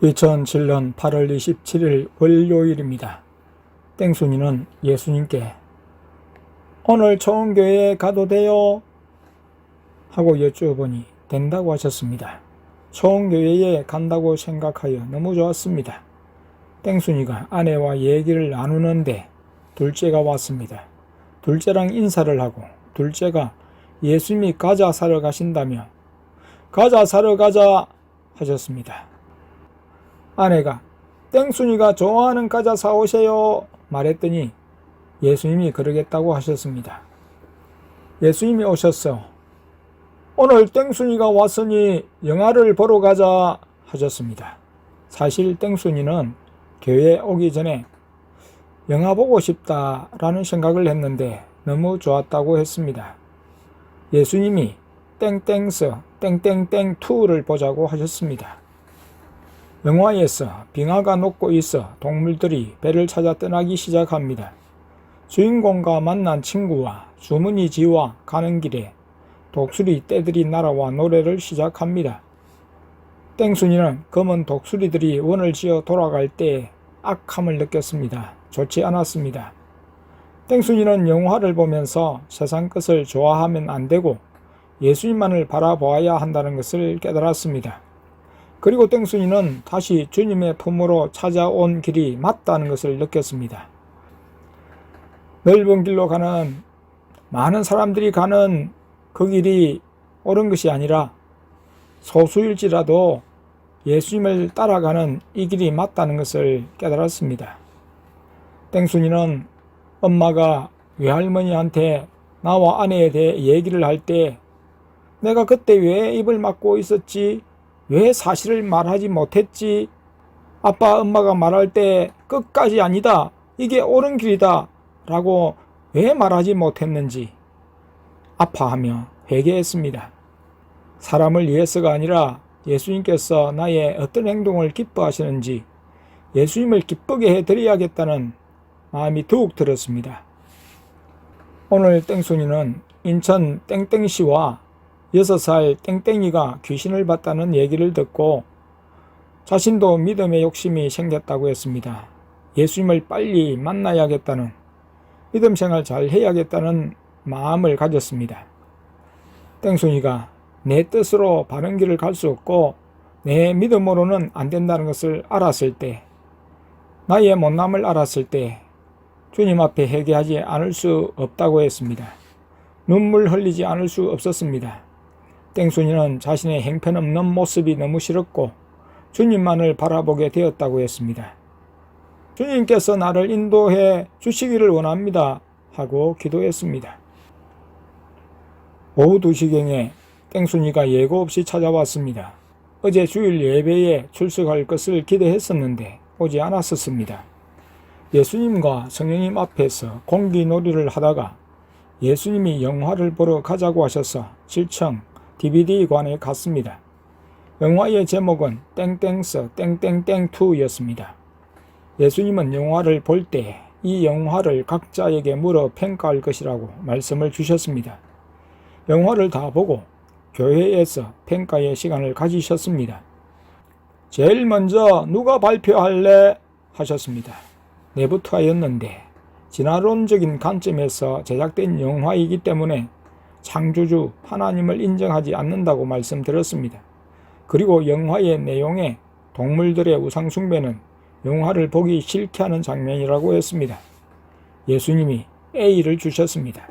2007년 8월 27일 월요일입니다. 땡순이는 예수님께 오늘 초원교회에 가도 돼요? 하고 여쭈어보니 된다고 하셨습니다. 초원교회에 간다고 생각하여 너무 좋았습니다. 땡순이가 아내와 얘기를 나누는데 둘째가 왔습니다. 둘째랑 인사를 하고 둘째가 예수님이 과자 사러 가신다며 과자 사러 가자 하셨습니다. 아내가 땡순이가 좋아하는 과자 사오세요 말했더니 예수님이 그러겠다고 하셨습니다. 예수님이 오셨어. 오늘 땡순이가 왔으니 영화를 보러 가자 하셨습니다. 사실 땡순이는 교회에 오기 전에 영화 보고 싶다라는 생각을 했는데 너무 좋았다고 했습니다. 예수님이 땡땡스 땡땡땡 2를 보자고 하셨습니다. 영화에서 빙하가 녹고 있어 동물들이 배를 찾아 떠나기 시작합니다. 주인공과 만난 친구와 주머니 지와 가는 길에 독수리 떼들이 날아와 노래를 시작합니다. 땡순이는 검은 독수리들이 원을 지어 돌아갈 때에 악함을 느꼈습니다. 좋지 않았습니다. 땡순이는 영화를 보면서 세상 것을 좋아하면 안 되고 예수님만을 바라보아야 한다는 것을 깨달았습니다. 그리고 땡순이는 다시 주님의 품으로 찾아온 길이 맞다는 것을 느꼈습니다. 넓은 길로 가는 많은 사람들이 가는 그 길이 옳은 것이 아니라 소수일지라도 예수님을 따라가는 이 길이 맞다는 것을 깨달았습니다. 땡순이는 엄마가 외할머니한테 나와 아내에 대해 얘기를 할 때 내가 그때 왜 입을 막고 있었지? 왜 사실을 말하지 못했지? 아빠 엄마가 말할 때 끝까지 아니다. 이게 옳은 길이다. 라고 왜 말하지 못했는지 아파하며 회개했습니다. 사람을 위해서가 아니라 예수님께서 나의 어떤 행동을 기뻐하시는지 예수님을 기쁘게 해드려야겠다는 마음이 더욱 들었습니다. 오늘 땡순이는 인천 땡땡시와 6살 땡땡이가 귀신을 봤다는 얘기를 듣고 자신도 믿음의 욕심이 생겼다고 했습니다. 예수님을 빨리 만나야겠다는 믿음 생활 잘 해야겠다는 마음을 가졌습니다. 땡순이가 내 뜻으로 바른 길을 갈 수 없고 내 믿음으로는 안 된다는 것을 알았을 때, 나의 못남을 알았을 때 주님 앞에 회개하지 않을 수 없다고 했습니다. 눈물 흘리지 않을 수 없었습니다. 땡순이는 자신의 형편없는 모습이 너무 싫었고 주님만을 바라보게 되었다고 했습니다. 주님께서 나를 인도해 주시기를 원합니다 하고 기도했습니다. 오후 2시경에 땡순이가 예고 없이 찾아왔습니다. 어제 주일 예배에 출석할 것을 기대했었는데 오지 않았었습니다. 예수님과 성령님 앞에서 공기놀이를 하다가 예수님이 영화를 보러 가자고 하셔서 7층 DVD관에 갔습니다. 영화의 제목은 땡땡스 땡땡땡 2였습니다. 예수님은 영화를 볼 때 이 영화를 각자에게 물어 평가할 것이라고 말씀을 주셨습니다. 영화를 다 보고 교회에서 평가의 시간을 가지셨습니다. 제일 먼저 누가 발표할래? 하셨습니다. 내부터 하였는데 진화론적인 관점에서 제작된 영화이기 때문에 창조주 하나님을 인정하지 않는다고 말씀드렸습니다. 그리고 영화의 내용에 동물들의 우상숭배는 영화를 보기 싫게 하는 장면이라고 했습니다. 예수님이 A를 주셨습니다.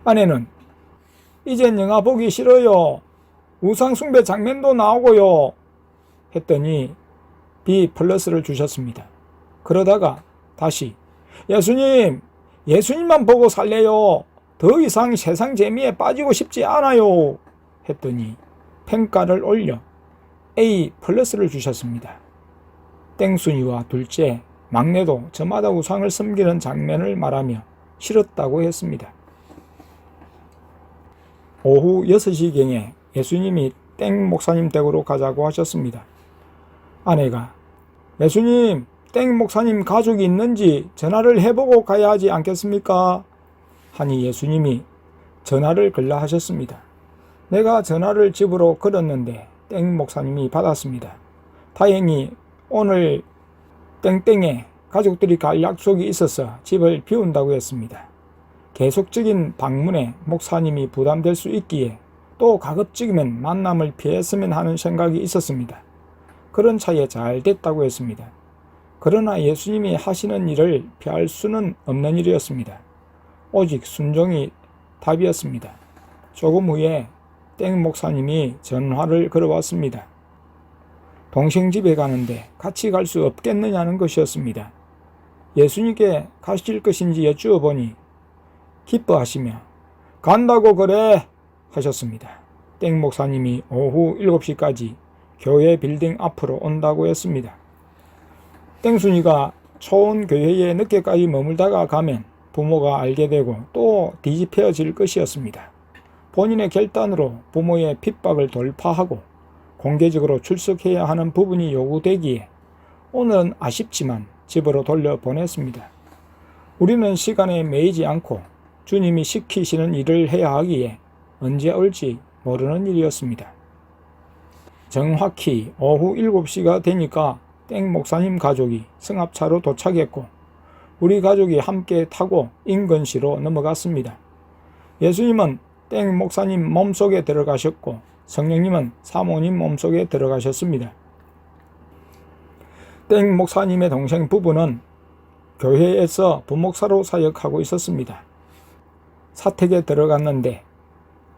아내는 이젠 영화 보기 싫어요. 우상숭배 장면도 나오고요. 했더니 B 플러스를 주셨습니다. 그러다가 다시 예수님만 보고 살래요. 더 이상 세상 재미에 빠지고 싶지 않아요. 했더니 평가를 올려 A 플러스를 주셨습니다. 땡순이와 둘째, 막내도 저마다 우상을 섬기는 장면을 말하며 싫었다고 했습니다. 오후 6시경에 예수님이 땡 목사님 댁으로 가자고 하셨습니다. 아내가 예수님, 땡 목사님 가족이 있는지 전화를 해보고 가야 하지 않겠습니까? 하니 예수님이 전화를 걸라 하셨습니다. 내가 전화를 집으로 걸었는데 땡 목사님이 받았습니다. 다행히 오늘 땡땡에 가족들이 갈 약속이 있어서 집을 비운다고 했습니다. 계속적인 방문에 목사님이 부담될 수 있기에 또 가급적이면 만남을 피했으면 하는 생각이 있었습니다. 그런 차에 잘 됐다고 했습니다. 그러나 예수님이 하시는 일을 피할 수는 없는 일이었습니다. 오직 순종이 답이었습니다. 조금 후에 땡 목사님이 전화를 걸어왔습니다. 동생 집에 가는데 같이 갈 수 없겠느냐는 것이었습니다. 예수님께 가실 것인지 여쭈어보니 기뻐하시며 간다고 그래 하셨습니다. 땡 목사님이 오후 7시까지 교회 빌딩 앞으로 온다고 했습니다. 땡순이가 초원 교회에 늦게까지 머물다가 가면 부모가 알게 되고 또 뒤집혀질 것이었습니다. 본인의 결단으로 부모의 핍박을 돌파하고 공개적으로 출석해야 하는 부분이 요구되기에 오늘은 아쉽지만 집으로 돌려보냈습니다. 우리는 시간에 매이지 않고 주님이 시키시는 일을 해야 하기에 언제 올지 모르는 일이었습니다. 정확히 오후 7시가 되니까 땡 목사님 가족이 승합차로 도착했고 우리 가족이 함께 타고 인근시로 넘어갔습니다. 예수님은 땡 목사님 몸속에 들어가셨고 성령님은 사모님 몸속에 들어가셨습니다. 땡 목사님의 동생 부부는 교회에서 부목사로 사역하고 있었습니다. 사택에 들어갔는데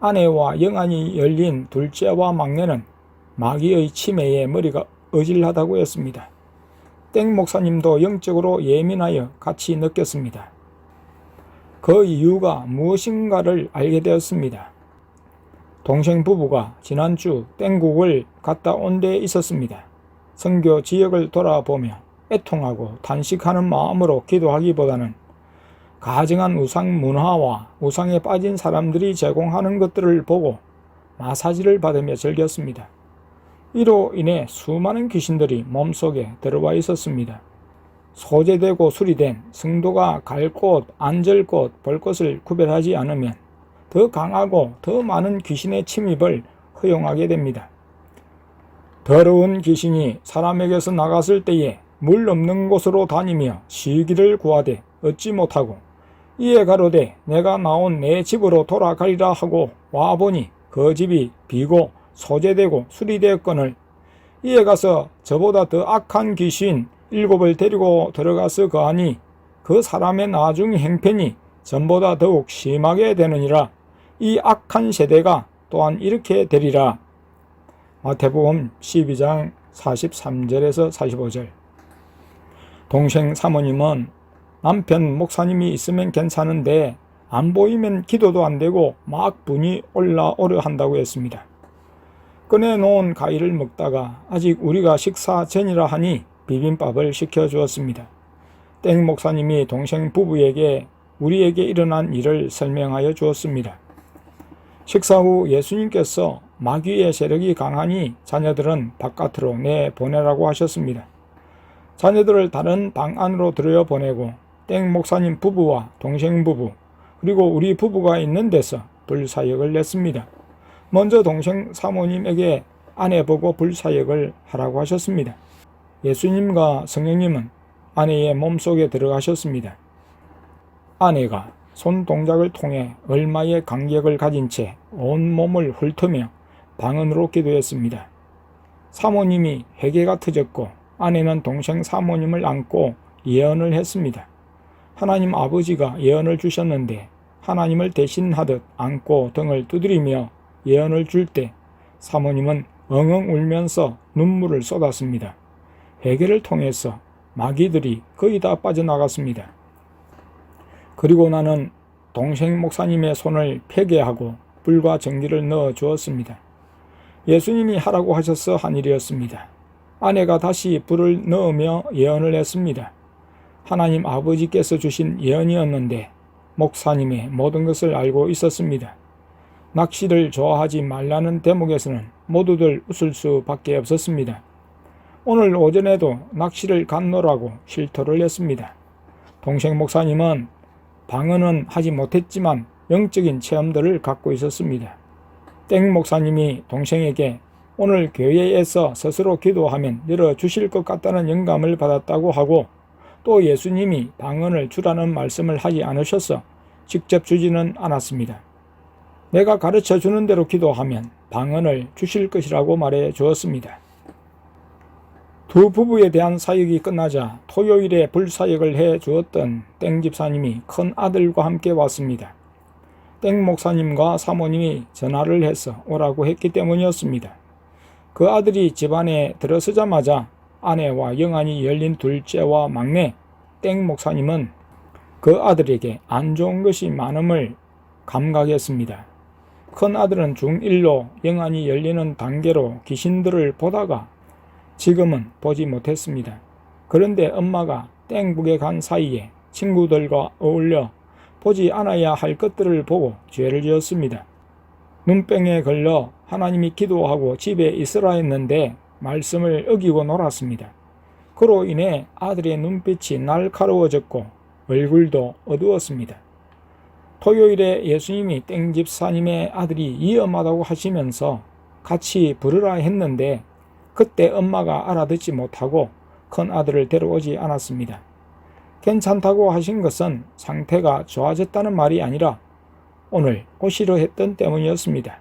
아내와 영안이 열린 둘째와 막내는 마귀의 치매에 머리가 어질하다고 했습니다. 땡 목사님도 영적으로 예민하여 같이 느꼈습니다. 그 이유가 무엇인가를 알게 되었습니다. 동생 부부가 지난주 땡국을 갔다 온 데 있었습니다. 선교 지역을 돌아보며 애통하고 탄식하는 마음으로 기도하기보다는 가증한 우상 문화와 우상에 빠진 사람들이 제공하는 것들을 보고 마사지를 받으며 즐겼습니다. 이로 인해 수많은 귀신들이 몸속에 들어와 있었습니다. 소재되고 수리된 성도가 갈 곳, 앉을 곳, 볼 것을 구별하지 않으면 더 강하고 더 많은 귀신의 침입을 허용하게 됩니다. 더러운 귀신이 사람에게서 나갔을 때에 물 없는 곳으로 다니며 쉬기를 구하되 얻지 못하고 이에 가로되 내가 나온 내 집으로 돌아가리라 하고 와보니 그 집이 비고 소재되고 수리되었거늘 이에 가서 저보다 더 악한 귀신 7을 데리고 들어가서 거하니 그 사람의 나중 행편이 전보다 더욱 심하게 되느니라. 이 악한 세대가 또한 이렇게 되리라. 마태복음 12장 43절에서 45절. 동생 사모님은 남편 목사님이 있으면 괜찮은데 안 보이면 기도도 안 되고 막 분이 올라오려 한다고 했습니다. 꺼내놓은 과일을 먹다가 아직 우리가 식사 전이라 하니 비빔밥을 시켜주었습니다. 땡 목사님이 동생 부부에게 우리에게 일어난 일을 설명하여 주었습니다. 식사 후 예수님께서 마귀의 세력이 강하니 자녀들은 바깥으로 내보내라고 하셨습니다. 자녀들을 다른 방 안으로 들여보내고 땡 목사님 부부와 동생 부부 그리고 우리 부부가 있는 데서 불사역을 냈습니다. 먼저 동생 사모님에게 아내 보고 불사역을 하라고 하셨습니다. 예수님과 성령님은 아내의 몸속에 들어가셨습니다. 아내가 손 동작을 통해 얼마의 간격을 가진 채 온몸을 훑으며 방언으로 기도했습니다. 사모님이 회개가 터졌고 아내는 동생 사모님을 안고 예언을 했습니다. 하나님 아버지가 예언을 주셨는데 하나님을 대신하듯 안고 등을 두드리며 예언을 줄 때 사모님은 엉엉 울면서 눈물을 쏟았습니다. 회개를 통해서 마귀들이 거의 다 빠져나갔습니다. 그리고 나는 동생 목사님의 손을 폐괴하고 불과 전기를 넣어 주었습니다. 예수님이 하라고 하셔서 한 일이었습니다. 아내가 다시 불을 넣으며 예언을 했습니다. 하나님 아버지께서 주신 예언이었는데 목사님의 모든 것을 알고 있었습니다. 낚시를 좋아하지 말라는 대목에서는 모두들 웃을 수밖에 없었습니다. 오늘 오전에도 낚시를 갔노라고 실토를 했습니다. 동생 목사님은 방언은 하지 못했지만 영적인 체험들을 갖고 있었습니다. 땡 목사님이 동생에게 오늘 교회에서 스스로 기도하면 열어주실 것 같다는 영감을 받았다고 하고, 또 예수님이 방언을 주라는 말씀을 하지 않으셔서 직접 주지는 않았습니다. 내가 가르쳐 주는 대로 기도하면 방언을 주실 것이라고 말해 주었습니다. 두 부부에 대한 사역이 끝나자 토요일에 불사역을 해 주었던 땡 집사님이 큰 아들과 함께 왔습니다. 땡 목사님과 사모님이 전화를 해서 오라고 했기 때문이었습니다. 그 아들이 집안에 들어서자마자 아내와 영안이 열린 둘째와 막내 땡 목사님은 그 아들에게 안 좋은 것이 많음을 감각했습니다. 큰 아들은 중1로 영안이 열리는 단계로 귀신들을 보다가 지금은 보지 못했습니다. 그런데 엄마가 땡북에 간 사이에 친구들과 어울려 보지 않아야 할 것들을 보고 죄를 지었습니다. 눈병에 걸려 하나님이 기도하고 집에 있으라 했는데 말씀을 어기고 놀았습니다. 그로 인해 아들의 눈빛이 날카로워졌고 얼굴도 어두웠습니다. 토요일에 예수님이 땡 집사님의 아들이 위험하다고 하시면서 같이 부르라 했는데 그때 엄마가 알아듣지 못하고 큰 아들을 데려오지 않았습니다. 괜찮다고 하신 것은 상태가 좋아졌다는 말이 아니라 오늘 오시려 했던 때문이었습니다.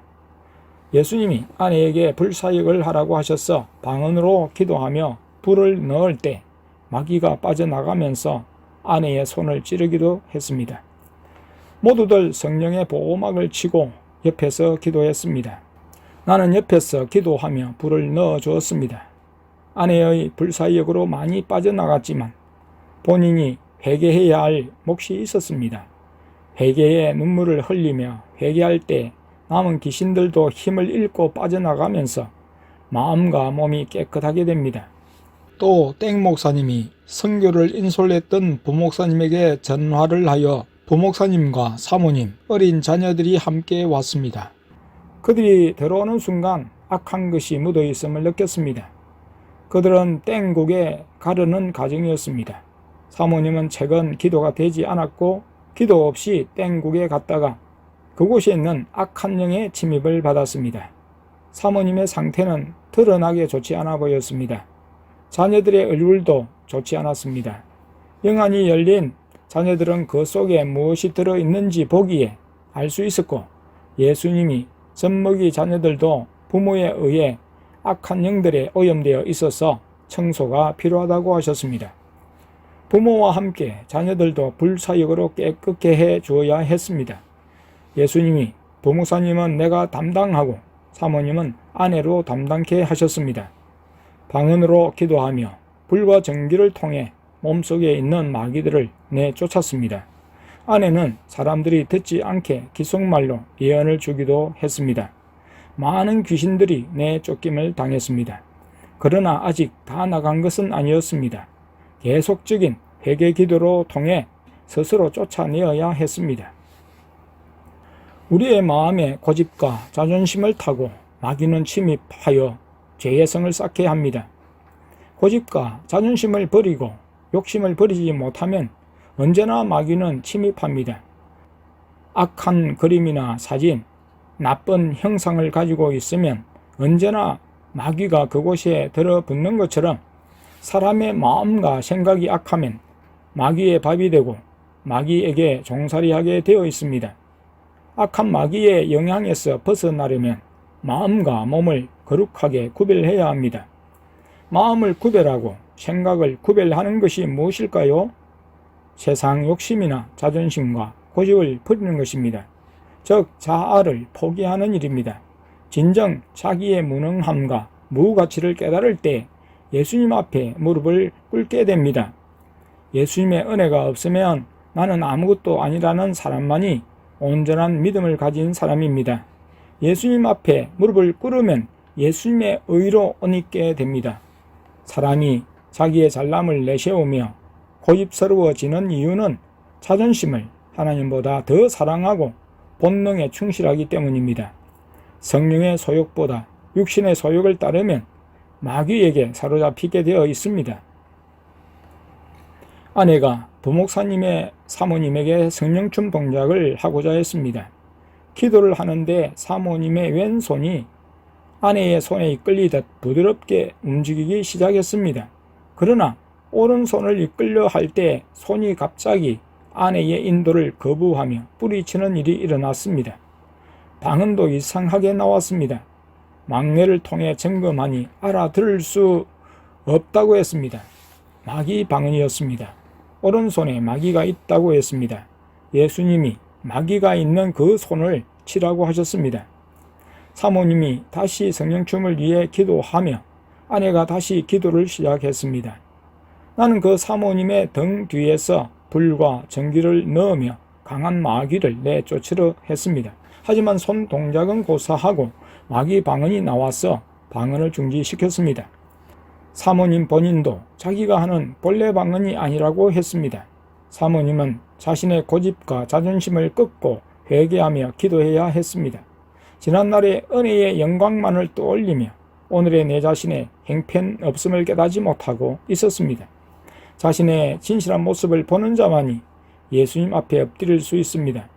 예수님이 아내에게 불사역을 하라고 하셔서 방언으로 기도하며 불을 넣을 때 마귀가 빠져나가면서 아내의 손을 찌르기도 했습니다. 모두들 성령의 보호막을 치고 옆에서 기도했습니다. 나는 옆에서 기도하며 불을 넣어 주었습니다. 아내의 불사역으로 많이 빠져나갔지만 본인이 회개해야 할 몫이 있었습니다. 회개의 눈물을 흘리며 회개할 때 남은 귀신들도 힘을 잃고 빠져나가면서 마음과 몸이 깨끗하게 됩니다. 또 땡 목사님이 선교를 인솔했던 부목사님에게 전화를 하여 부목사님과 사모님, 어린 자녀들이 함께 왔습니다. 그들이 들어오는 순간 악한 것이 묻어 있음을 느꼈습니다. 그들은 땡국에 가르는 가정이었습니다. 사모님은 최근 기도가 되지 않았고 기도 없이 땡국에 갔다가 그곳에 있는 악한 영의 침입을 받았습니다. 사모님의 상태는 드러나게 좋지 않아 보였습니다. 자녀들의 얼굴도 좋지 않았습니다. 영안이 열린 자녀들은 그 속에 무엇이 들어있는지 보기에 알 수 있었고 예수님이 젖먹이 자녀들도 부모에 의해 악한 영들에 오염되어 있어서 청소가 필요하다고 하셨습니다. 부모와 함께 자녀들도 불사역으로 깨끗게 해 주어야 했습니다. 예수님이 부목사님은 내가 담당하고 사모님은 아내로 담당케 하셨습니다. 방언으로 기도하며 불과 전기를 통해 몸속에 있는 마귀들을 내쫓았습니다. 아내는 사람들이 듣지 않게 기속말로 예언을 주기도 했습니다. 많은 귀신들이 내쫓김을 당했습니다. 그러나 아직 다 나간 것은 아니었습니다. 계속적인 회개 기도로 통해 스스로 쫓아내어야 했습니다. 우리의 마음에 고집과 자존심을 타고 마귀는 침입하여 죄의 성을 쌓게 합니다. 고집과 자존심을 버리고 욕심을 버리지 못하면 언제나 마귀는 침입합니다. 악한 그림이나 사진, 나쁜 형상을 가지고 있으면 언제나 마귀가 그곳에 들어붙는 것처럼 사람의 마음과 생각이 악하면 마귀의 밥이 되고 마귀에게 종살이하게 되어 있습니다. 악한 마귀의 영향에서 벗어나려면 마음과 몸을 거룩하게 구별해야 합니다. 마음을 구별하고 생각을 구별하는 것이 무엇일까요? 세상 욕심이나 자존심과 고집을 버리는 것입니다. 즉 자아를 포기하는 일입니다. 진정 자기의 무능함과 무가치를 깨달을 때 예수님 앞에 무릎을 꿇게 됩니다. 예수님의 은혜가 없으면 나는 아무것도 아니라는 사람만이 온전한 믿음을 가진 사람입니다. 예수님 앞에 무릎을 꿇으면 예수님의 의로 옷 입게 됩니다. 사람이 자기의 잘남을 내세우며 고집스러워지는 이유는 자존심을 하나님보다 더 사랑하고 본능에 충실하기 때문입니다. 성령의 소욕보다 육신의 소욕을 따르면 마귀에게 사로잡히게 되어 있습니다. 아내가 부목사님의 사모님에게 성령춤 동작을 하고자 했습니다. 기도를 하는데 사모님의 왼손이 아내의 손에 이끌리듯 부드럽게 움직이기 시작했습니다. 그러나 오른손을 이끌려 할 때 손이 갑자기 아내의 인도를 거부하며 뿌리치는 일이 일어났습니다. 방언도 이상하게 나왔습니다. 막내를 통해 점검하니 알아들을 수 없다고 했습니다. 마귀 방언이었습니다. 오른손에 마귀가 있다고 했습니다. 예수님이 마귀가 있는 그 손을 치라고 하셨습니다. 사모님이 다시 성령춤을 위해 기도하며 아내가 다시 기도를 시작했습니다. 나는 그 사모님의 등 뒤에서 불과 전기를 넣으며 강한 마귀를 내쫓으려 했습니다. 하지만 손 동작은 고사하고 마귀 방언이 나와서 방언을 중지시켰습니다. 사모님 본인도 자기가 하는 본래 방언이 아니라고 했습니다. 사모님은 자신의 고집과 자존심을 꺾고 회개하며 기도해야 했습니다. 지난날의 은혜의 영광만을 떠올리며 오늘의 내 자신의 형편없음을 깨닫지 못하고 있었습니다. 자신의 진실한 모습을 보는 자만이 예수님 앞에 엎드릴 수 있습니다.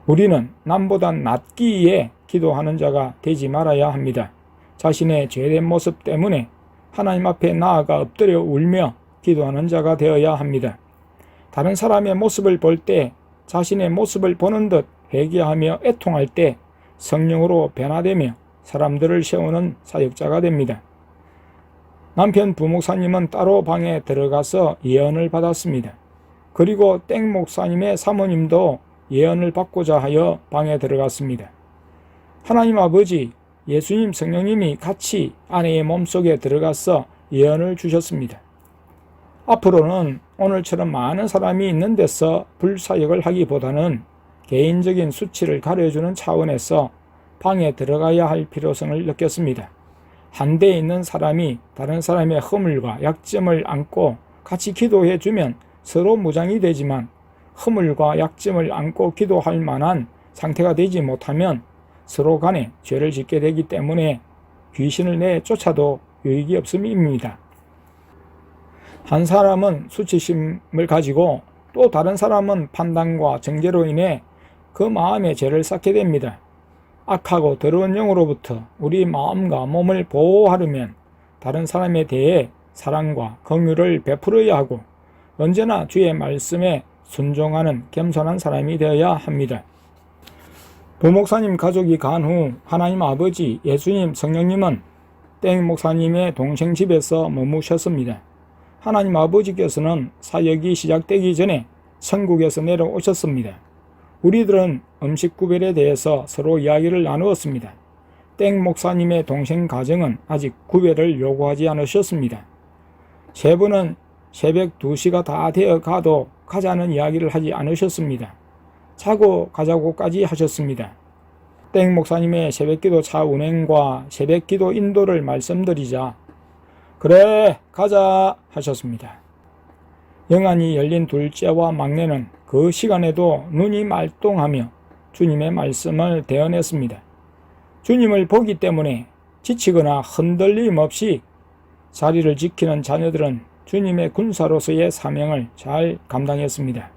우리는 남보다 낫기에 기도하는 자가 되지 말아야 합니다. 자신의 죄된 모습 때문에 하나님 앞에 나아가 엎드려 울며 기도하는 자가 되어야 합니다. 다른 사람의 모습을 볼 때 자신의 모습을 보는 듯 회개하며 애통할 때 성령으로 변화되며 사람들을 세우는 사역자가 됩니다. 남편 부목사님은 따로 방에 들어가서 예언을 받았습니다. 그리고 땡 목사님의 사모님도 예언을 받고자 하여 방에 들어갔습니다. 하나님 아버지, 예수님, 성령님이 같이 아내의 몸속에 들어가서 예언을 주셨습니다. 앞으로는 오늘처럼 많은 사람이 있는 데서 불사역을 하기보다는 개인적인 수치를 가려주는 차원에서 방에 들어가야 할 필요성을 느꼈습니다. 한 대에 있는 사람이 다른 사람의 허물과 약점을 안고 같이 기도해 주면 서로 무장이 되지만 허물과 약점을 안고 기도할 만한 상태가 되지 못하면 서로 간에 죄를 짓게 되기 때문에 귀신을 내쫓아도 유익이 없음입니다. 한 사람은 수치심을 가지고 또 다른 사람은 판단과 정죄로 인해 그 마음에 죄를 쌓게 됩니다. 악하고 더러운 영으로부터 우리 마음과 몸을 보호하려면 다른 사람에 대해 사랑과 긍휼을 베풀어야 하고 언제나 주의 말씀에 순종하는 겸손한 사람이 되어야 합니다. 부목사님 가족이 간 후 하나님 아버지, 예수님, 성령님은 땡 목사님의 동생 집에서 머무셨습니다. 하나님 아버지께서는 사역이 시작되기 전에 천국에서 내려오셨습니다. 우리들은 음식 구별에 대해서 서로 이야기를 나누었습니다. 땡 목사님의 동생 가정은 아직 구별을 요구하지 않으셨습니다. 세 분은 새벽 2시가 다 되어 가도 가자는 이야기를 하지 않으셨습니다. 자고 가자고까지 하셨습니다. 땡 목사님의 새벽기도 차 운행과 새벽기도 인도를 말씀드리자 그래 가자 하셨습니다. 영안이 열린 둘째와 막내는 그 시간에도 눈이 말똥하며 주님의 말씀을 대언했습니다. 주님을 보기 때문에 지치거나 흔들림 없이 자리를 지키는 자녀들은 주님의 군사로서의 사명을 잘 감당했습니다.